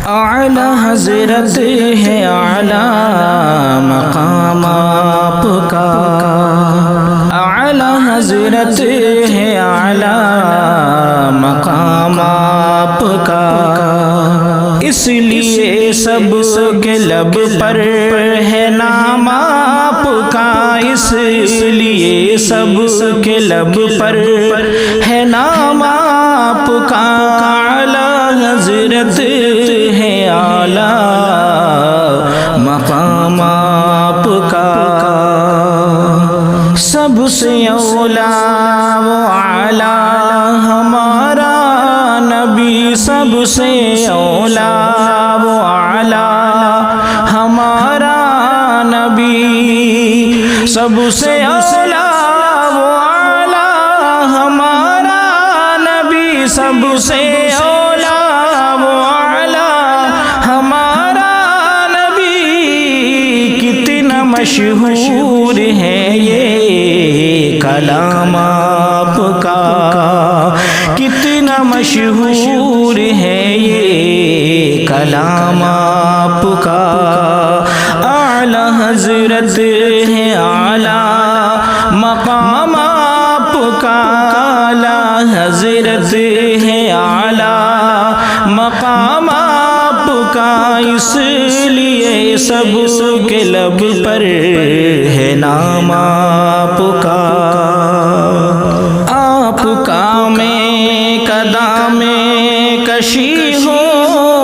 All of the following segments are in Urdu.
اعلی حضرت ہے اعلی مقام آپ کا، اعلی حضرت ہے اعلی مقام آپ کا، اس لیے سب کے لب پر ہے نام آپ کا، اس لیے سب کے لب پر ہے نام آپ کا، اعلی حضرت ہے اعلی مقام آپ کا، سب سے اولا و اعلی ہمارا نبی، سب سے اولا و اعلی ہمارا نبی، سب سے اولا و اعلی ہمارا نبی، سب سے اولا و اعلی ہمارا نبی، کتنا مشہور ہے یہ کلام آپ کا، کتنا مشہور ہے یہ کلام آپ کا، اعلی حضرت ہے اعلی مقام آپ کا، اعلی حضرت ہے اعلی مقام آپ کا، اس لیے سب کے لب پر ہے نام آپ کا، آپ کا میں قدم کشی ہو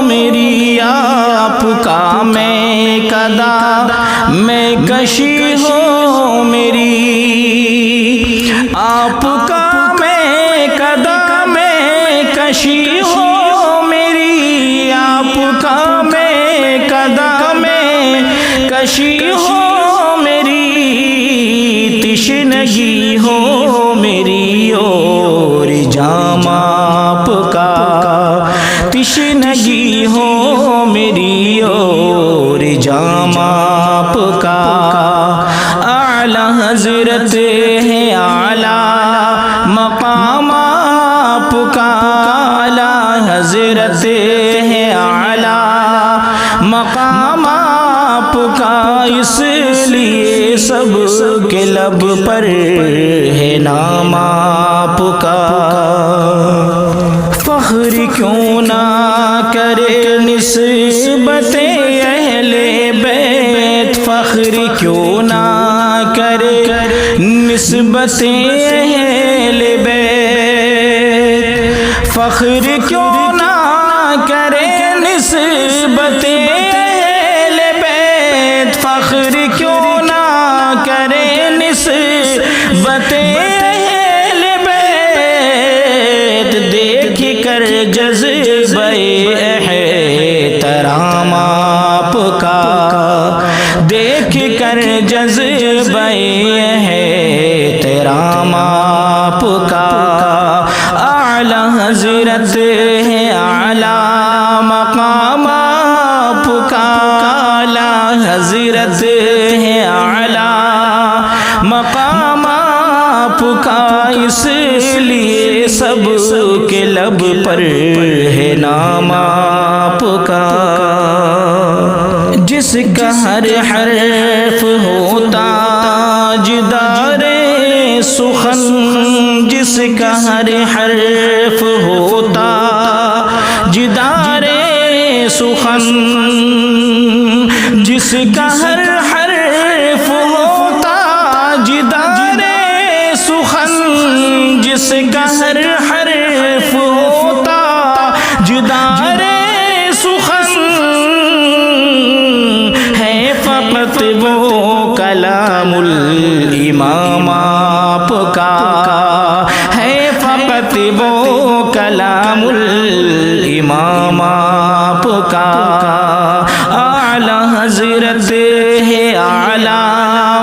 میری، آپ کا میں قدم کشی ہو میری، آپ کا میں قدم کشی ہو میری، آپ کا میں قدم کشی ہو میری، تشنگی ہو میری اور جام آپ کا، تشنگی ہو میری اور جام آپ کا، اعلی حضرت ہے اعلی مقام آپ کا، اعلی حضرت ہے اعلی مقام آپ کا، اس لیے سب کے لب پر ہے نام آپ کا، فخر کیوں نہ کرے نسبت اہل بیت، فخر کیوں نہ کرے نسبت اہل بیت، فخر کیوں نہ کرے نسبت اہل بیت، فخر کیوں نہ کرے نسبت اہل بیت، دیکھ کر جذبہ احترام آپ کا، دیکھ کر جذبہ احترام آپ کا، اعلی حضرت ہے اعلی مقام آپ کا، اعلی حضرت ہے اعلی مقام آپ کا، اس لیے سب کے لب پر ہے نام آپ کا، جس کا ہر حرف ہوتا تاجدار سخن، جس کا ہر حرف ہوتا تاجدار سخن، جس کا ہر حرف ہوتا تاجدار سخن، جس کا ہر حرف ہوتا تاجدار سخن، ہے فقط وہ کلام الامام آپ کا، ہے فقط وہ کلام الامام آپ کا، اعلی حضرت ہے اعلی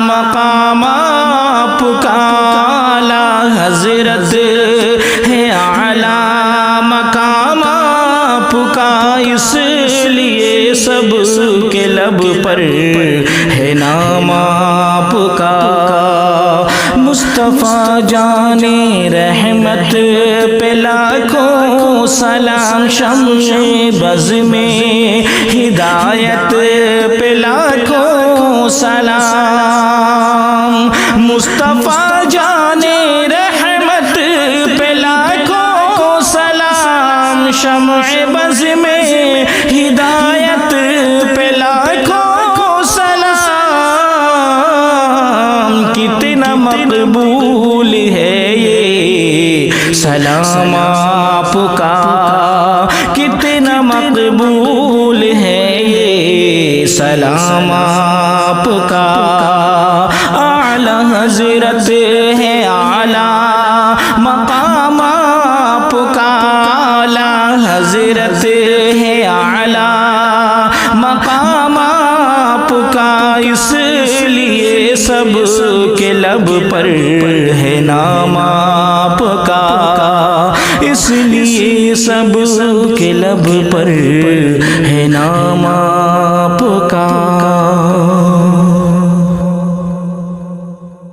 مقام آپ کا، اعلی حضرت ہے اعلی مقام آپ کا، اس لیے سب کے لب پر ہے نام آپ کا، مصطفیٰ جان رحمت پہ لاکھوں سلام، شمع بز میں ہدایت پہ لاکھوں سلام، مصطفیٰ جان رحمت پہ لاکھوں سلام، شمع بز میں ہدایت پہ لاکھوں سلام، کتنا مقبول ہے یہ سلام آپ کا، کتنا مقبول ہے یہ سلام آپ کا، اعلی حضرت ہے اعلی مقام آپ کا، اعلی حضرت ہے اعلی مقام آپ کا، اس لیے سب کے لب پر ہے نام آپ کا، اس لیے سب کے لب پر